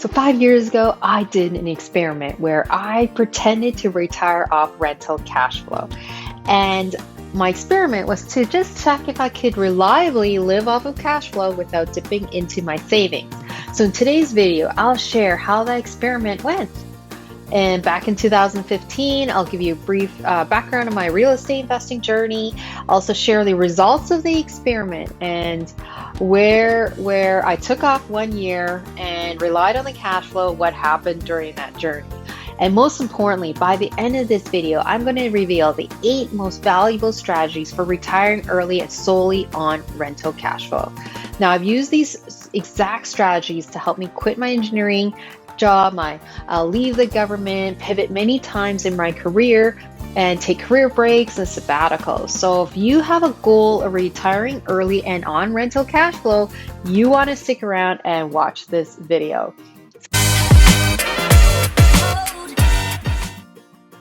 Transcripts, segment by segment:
So 5 years ago, I did an experiment where I pretended to retire off rental cash flow. And my experiment was to just check if I could reliably live off of cash flow without dipping into my savings. So in today's video, I'll share how that experiment went. And back in 2015, I'll give you a brief background of my real estate investing journey, also share the results of the experiment and where I took off 1 year and relied on the cash flow, what happened during that journey. And most importantly, by the end of this video, I'm going to reveal the 8 most valuable strategies for retiring early and solely on rental cash flow. Now, I've used these exact strategies to help me quit my engineering job, leave the government, pivot many times in my career, and take career breaks and sabbaticals. So if you have a goal of retiring early and on rental cash flow, you want to stick around and watch this video.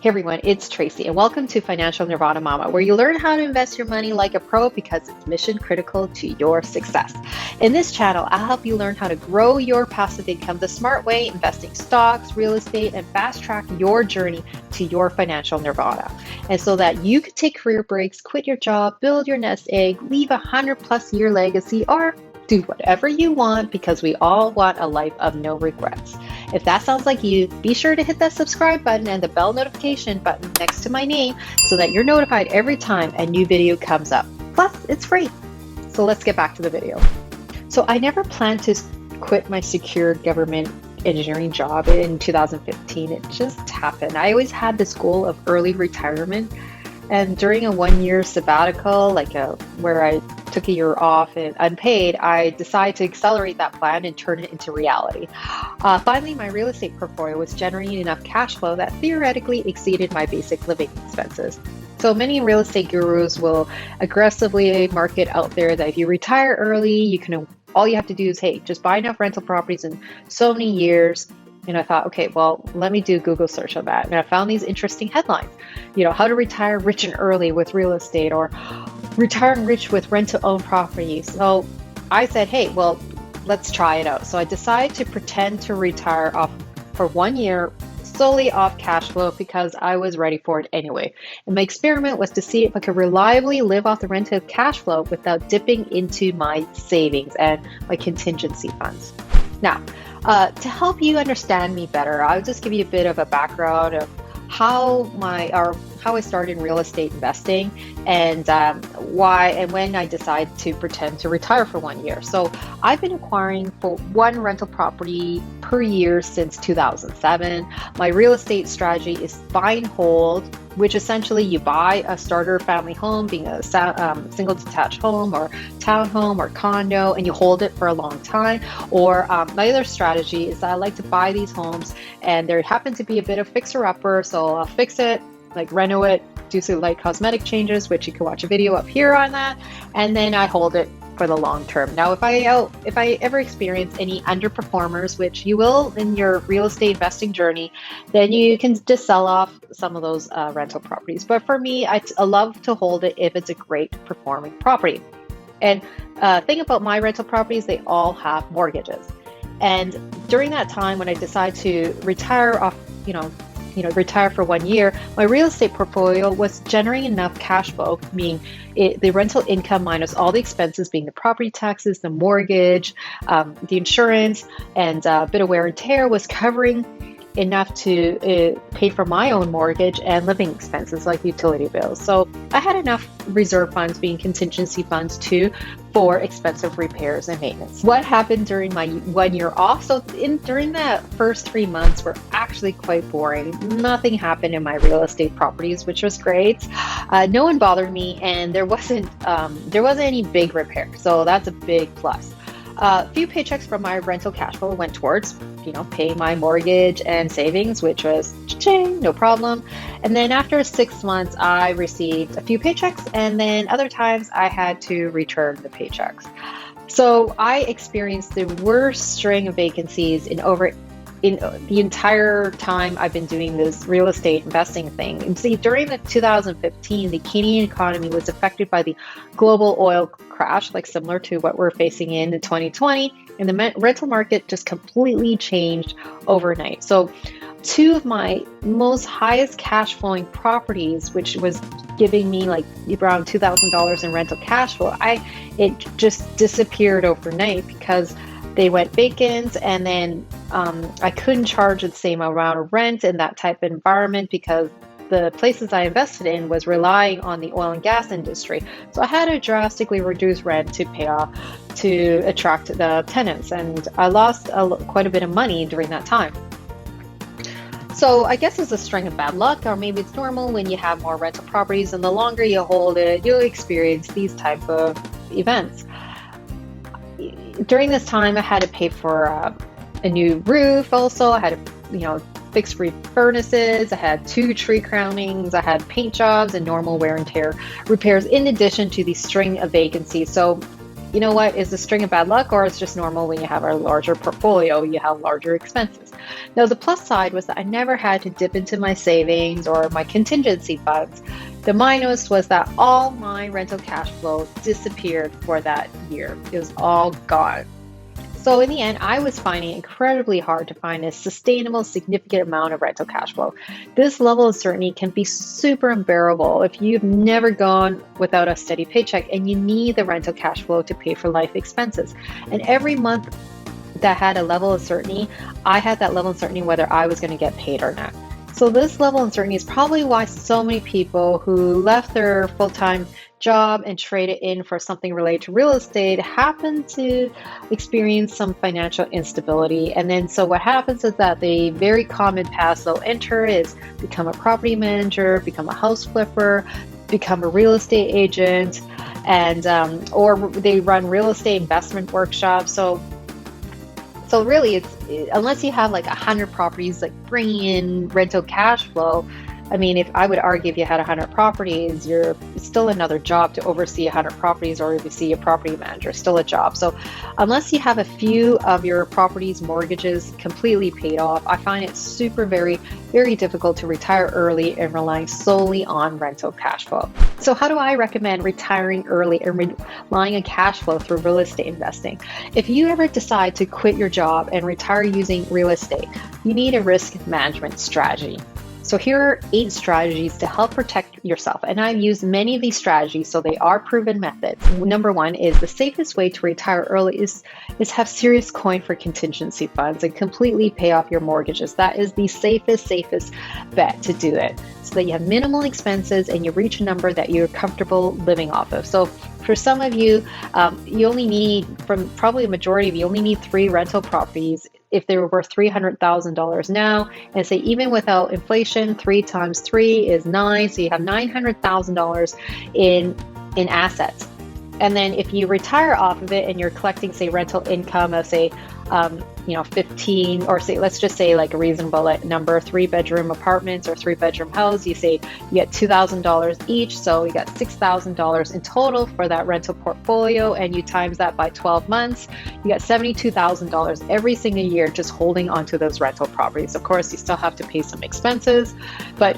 Hey everyone, it's Tracy and welcome to Financial Nirvana Mama, where you learn how to invest your money like a pro because it's mission critical to your success. In this channel, I'll help you learn how to grow your passive income the smart way, investing stocks, real estate, and fast track your journey to your financial nirvana. And so that you can take career breaks, quit your job, build your nest egg, leave a 100+ year legacy, or do whatever you want because we all want a life of no regrets. If that sounds like you, be sure to hit that subscribe button and the bell notification button next to my name so that you're notified every time a new video comes up. Plus, it's free. So let's get back to the video. So I never planned to quit my secure government engineering job in 2015. It just happened. I always had this goal of early retirement. And during a 1-year sabbatical, where I took a year off and unpaid, I decided to accelerate that plan and turn it into reality. Finally, my real estate portfolio was generating enough cash flow that theoretically exceeded my basic living expenses. So many real estate gurus will aggressively market out there that if you retire early, all you have to do is, hey, just buy enough rental properties in so many years. And I thought, okay, well, let me do a Google search on that. And I found these interesting headlines, how to retire rich and early with real estate or retiring rich with rent-to-own properties. So I said, hey, well, let's try it out. So I decided to pretend to retire off for 1 year solely off cash flow because I was ready for it anyway. And my experiment was to see if I could reliably live off the rental cash flow without dipping into my savings and my contingency funds. Now, to help you understand me better, I'll just give you a bit of a background of how I started in real estate investing and why and when I decided to pretend to retire for 1 year. So I've been acquiring for one rental property per year since 2007. My real estate strategy is buy and hold, which essentially you buy a starter family home, being a single detached home or townhome or condo, and you hold it for a long time. Or my other strategy is that I like to buy these homes and there happen to be a bit of fixer-upper, so I'll fix it, reno it, do some light cosmetic changes, which you can watch a video up here on that, and then I hold it for the long term. Now, if I ever experience any underperformers, which you will in your real estate investing journey, then you can just sell off some of those rental properties. But for me, I love to hold it if it's a great performing property. And thing about my rental properties, they all have mortgages. And during that time when I decided to retire off, retire for 1 year, my real estate portfolio was generating enough cash flow, meaning the rental income minus all the expenses being the property taxes, the mortgage, the insurance, and a bit of wear and tear was covering enough to pay for my own mortgage and living expenses like utility bills. So I had enough reserve funds, being contingency funds too, for expensive repairs and maintenance. What happened during my 1 year off? So during the first 3 months were actually quite boring. Nothing happened in my real estate properties, which was great. No one bothered me, and there wasn't any big repair. So that's a big plus. A few paychecks from my rental cash flow went towards, paying my mortgage and savings, which was cha-ching, no problem. And then after 6 months, I received a few paychecks, and then other times I had to return the paychecks. So I experienced the worst string of vacancies in the entire time I've been doing this real estate investing thing. And see, during the 2015, the Canadian economy was affected by the global oil crash, similar to what we're facing in 2020. And the rental market just completely changed overnight. So two of my most highest cash flowing properties, which was giving me like around $2,000 in rental cash flow, it just disappeared overnight because they went vacant, and then I couldn't charge the same amount of rent in that type of environment because the places I invested in was relying on the oil and gas industry. So I had to drastically reduce rent to pay off, to attract the tenants, and I lost quite a bit of money during that time. So I guess it's a string of bad luck, or maybe it's normal when you have more rental properties, and the longer you hold it, you'll experience these type of events. During this time, I had to pay for a new roof. Also, I had to, fix furnaces. I had 2 tree crownings. I had paint jobs and normal wear and tear repairs, in addition to the string of vacancies. So, you know what? Is the string of bad luck, or it's just normal when you have a larger portfolio, you have larger expenses? Now, the plus side was that I never had to dip into my savings or my contingency funds. The minus was that all my rental cash flow disappeared for that year. It was all gone. So in the end, I was finding it incredibly hard to find a sustainable, significant amount of rental cash flow. This level of uncertainty can be super unbearable if you've never gone without a steady paycheck and you need the rental cash flow to pay for life expenses. And every month that had a level of certainty, I had that level of certainty whether I was going to get paid or not. So this level of uncertainty is probably why so many people who left their full-time job and traded in for something related to real estate happen to experience some financial instability. And then so what happens is that the very common path they'll enter is become a property manager, become a house flipper, become a real estate agent, and or they run real estate investment workshops. So really, it's unless you have like 100 properties like bringing in rental cash flow. I mean, if I would argue if you had 100 properties, it's still another job to oversee 100 properties, or if you see a property manager, still a job. So unless you have a few of your properties' mortgages completely paid off, I find it very, very difficult to retire early and relying solely on rental cash flow. So how do I recommend retiring early and relying on cash flow through real estate investing? If you ever decide to quit your job and retire using real estate, you need a risk management strategy. So here are 8 strategies to help protect yourself. And I've used many of these strategies, so they are proven methods. Number 1 is the safest way to retire early is have serious coin for contingency funds and completely pay off your mortgages. That is the safest bet to do it, so that you have minimal expenses and you reach a number that you're comfortable living off of. So for some of you, you only need, from probably a majority of you, only need 3 rental properties if they were worth $300,000 now. And say even without inflation, 3 times 3 is 9. So you have $900,000 in assets. And then if you retire off of it and you're collecting, say, rental income of, say, 15, or say, let's just say like a reasonable number, 3-bedroom apartments or 3-bedroom house, you say you get $2,000 each. So you got $6,000 in total for that rental portfolio, and you times that by 12 months, you got $72,000 every single year just holding onto those rental properties. Of course, you still have to pay some expenses, but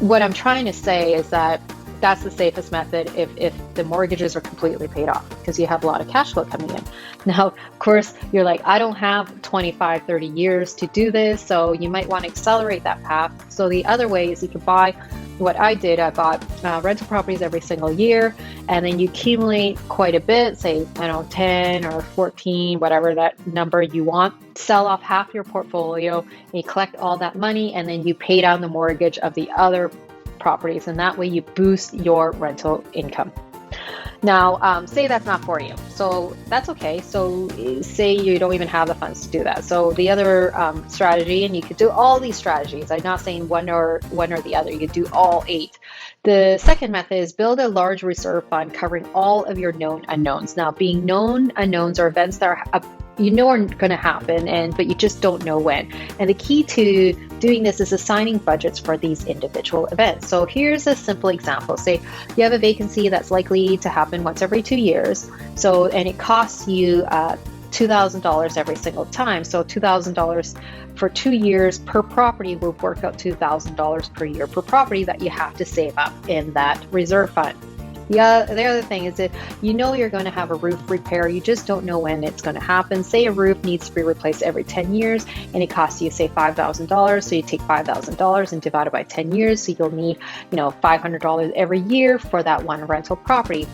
what I'm trying to say is that that's the safest method if the mortgages are completely paid off, because you have a lot of cash flow coming in. Now, of course, you're like, I don't have 25, 30 years to do this, so you might want to accelerate that path. So the other way is you could buy what I did. I bought rental properties every single year, and then you accumulate quite a bit, say, 10 or 14, whatever that number you want. Sell off half your portfolio, and you collect all that money, and then you pay down the mortgage of the other properties, and that way you boost your rental income. Now, say that's not for you, so that's okay. So say you don't even have the funds to do that. So the other strategy, and you could do all these strategies, I'm not saying one or the other, you could do all 8. The second method is build a large reserve fund covering all of your known unknowns. Now, being known unknowns are events that are are going to happen, but you just don't know when. And the key to doing this is assigning budgets for these individual events. So here's a simple example. Say you have a vacancy that's likely to happen once every 2 years. And it costs you $2,000 every single time. So $2,000 for 2 years per property will work out $2,000 per year per property that you have to save up in that reserve fund. The other thing is that you know you're going to have a roof repair, you just don't know when it's going to happen. Say a roof needs to be replaced every 10 years and it costs you, say, $5,000. So you take $5,000 and divide it by 10 years. So you'll need, $500 every year for that one rental property.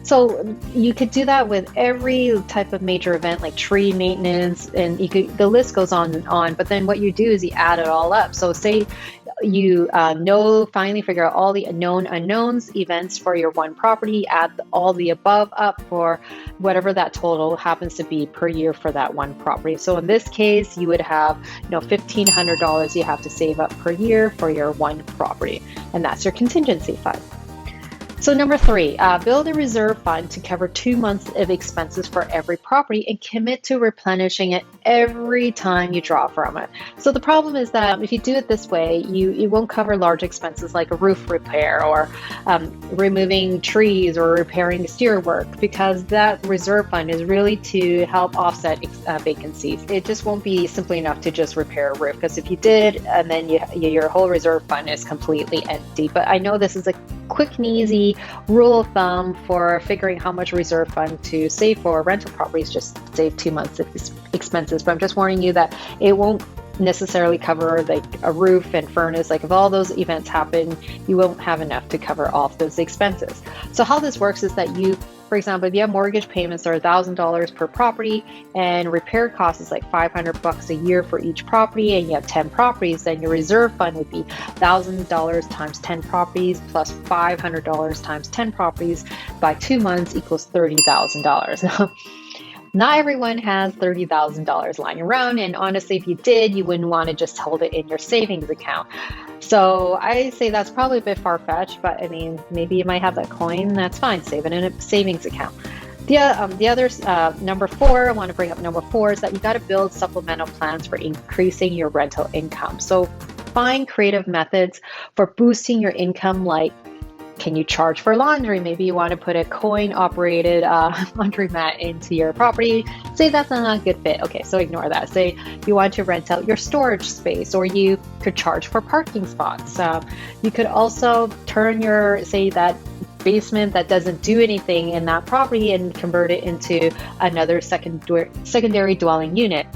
So you could do that with every type of major event like tree maintenance, and the list goes on and on. But then what you do is you add it all up. So say you finally figure out all the known unknowns events for your one property, add all the above up for whatever that total happens to be per year for that one property. So in this case, you would have $1,500 you have to save up per year for your one property, and that's your contingency fund. So number 3, build a reserve fund to cover 2 months of expenses for every property and commit to replenishing it every time you draw from it. So the problem is that if you do it this way, you won't cover large expenses like a roof repair or removing trees or repairing exterior work, because that reserve fund is really to help offset vacancies. It just won't be simply enough to just repair a roof, because if you did, and then your whole reserve fund is completely empty. But I know this is a quick and easy rule of thumb for figuring how much reserve fund to save for rental properties. Just save 2 months of expenses. But I'm just warning you that it won't necessarily cover like a roof and furnace. Like if all those events happen, you won't have enough to cover all of those expenses. So how this works is that for example, if you have mortgage payments are $1,000 per property and repair costs is like $500 a year for each property, and you have 10 properties, then your reserve fund would be $1,000 times 10 properties plus $500 times 10 properties by 2 months equals $30,000. Not everyone has $30,000 lying around, and honestly, if you did, you wouldn't want to just hold it in your savings account. So I say that's probably a bit far-fetched, but I mean, maybe you might have that coin, that's fine, save it in a savings account. The other, number 4, I want to bring up number 4, is that you got to build supplemental plans for increasing your rental income. So find creative methods for boosting your income, like can you charge for laundry? Maybe you want to put a coin-operated laundromat into your property. Say that's not a good fit. Okay, so ignore that. Say you want to rent out your storage space, or you could charge for parking spots. You could also turn that basement that doesn't do anything in that property and convert it into another secondary dwelling unit.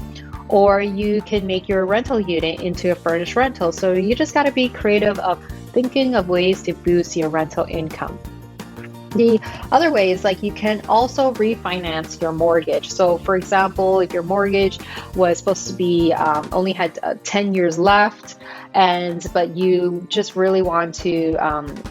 Or you can make your rental unit into a furnished rental. So you just got to be creative of thinking of ways to boost your rental income. The other way is like you can also refinance your mortgage. So for example, if your mortgage was supposed to be only had 10 years left, but you just really want to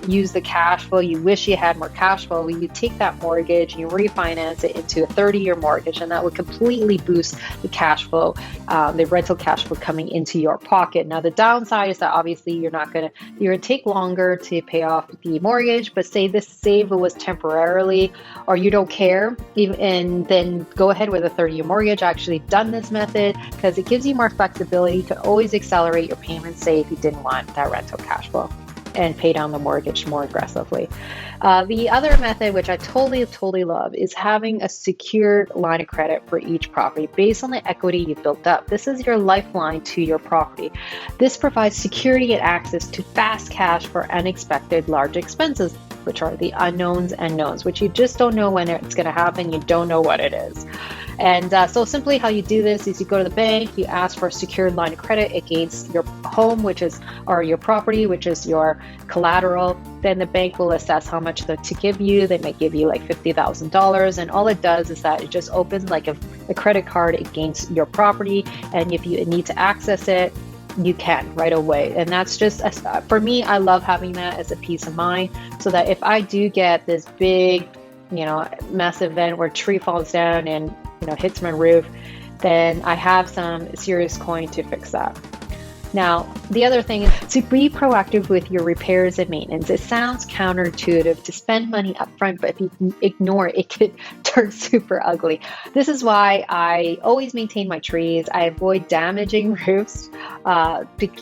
use the cash flow, you wish you had more cash flow, you take that mortgage and you refinance it into a 30-year mortgage, and that would completely boost the cash flow, the rental cash flow coming into your pocket. Now the downside is that obviously you're going to take longer to pay off the mortgage, but say this save was temporarily, or you don't care, and then go ahead with a 30-year mortgage. I actually done this method because it gives you more flexibility. You can always accelerate your payments, say if you didn't want that rental cash flow, and pay down the mortgage more aggressively. The other method, which I totally love, is having a secured line of credit for each property based on the equity you've built up. This is your lifeline to your property. This provides security and access to fast cash for unexpected large expenses, which are the unknowns and knowns, which you just don't know when it's going to happen. You don't know what it is. And so simply how you do this is you go to the bank, you ask for a secured line of credit against your home, or your property, which is your collateral. Then the bank will assess how much to give you. They might give you like $50,000. And all it does is that it just opens like a credit card against your property. And if you need to access it, you can right away. And that's just, for me, I love having that as a peace of mind, so that if I do get this big, massive event where a tree falls down and hits my roof, then I have some serious coin to fix that. Now, the other thing is to be proactive with your repairs and maintenance. It sounds counterintuitive to spend money upfront, but if you ignore it, it could turn super ugly. This is why I always maintain my trees. I avoid damaging roofs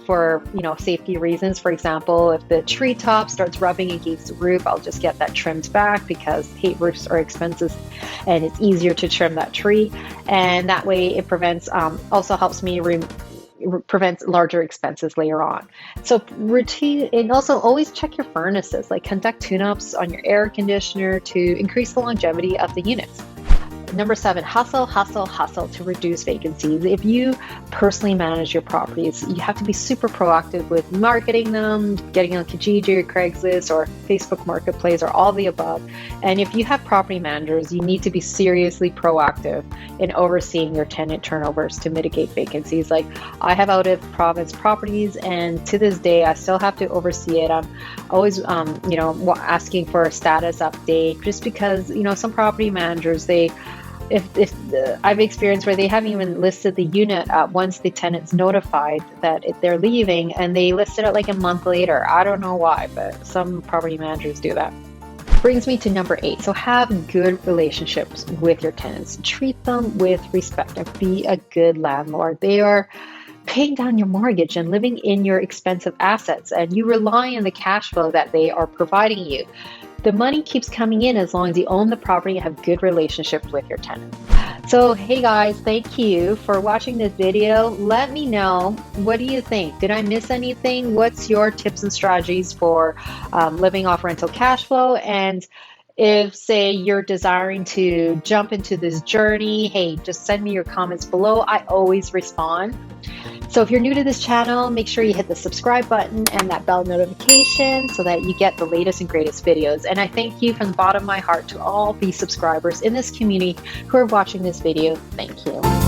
for safety reasons. For example, if the tree top starts rubbing against the roof, I'll just get that trimmed back, because roofs are expensive and it's easier to trim that tree. And that way it prevents, also helps me prevents larger expenses later on. So routine, and also always check your furnaces, like conduct tune-ups on your air conditioner to increase the longevity of the units. Number 7, hustle, hustle, hustle to reduce vacancies. If you personally manage your properties, you have to be super proactive with marketing them, getting on Kijiji or Craigslist or Facebook Marketplace or all the above. And if you have property managers, you need to be seriously proactive in overseeing your tenant turnovers to mitigate vacancies. Like I have out of province properties, and to this day, I still have to oversee it. I'm always, asking for a status update, just because, some property managers, I've experienced where they haven't even listed the unit once the tenant's notified that they're leaving, and they listed it like a month later. I don't know why, but some property managers do that. Brings me to number 8. So have good relationships with your tenants. Treat them with respect and be a good landlord. They are paying down your mortgage and living in your expensive assets, and you rely on the cash flow that they are providing you. The money keeps coming in as long as you own the property and have good relationships with your tenants. So, hey guys, thank you for watching this video. Let me know, what do you think? Did I miss anything? What's your tips and strategies for living off rental cash flow? And if, say, you're desiring to jump into this journey, hey, just send me your comments below. I always respond. So if you're new to this channel, make sure you hit the subscribe button and that bell notification so that you get the latest and greatest videos. And I thank you from the bottom of my heart to all the subscribers in this community who are watching this video. Thank you.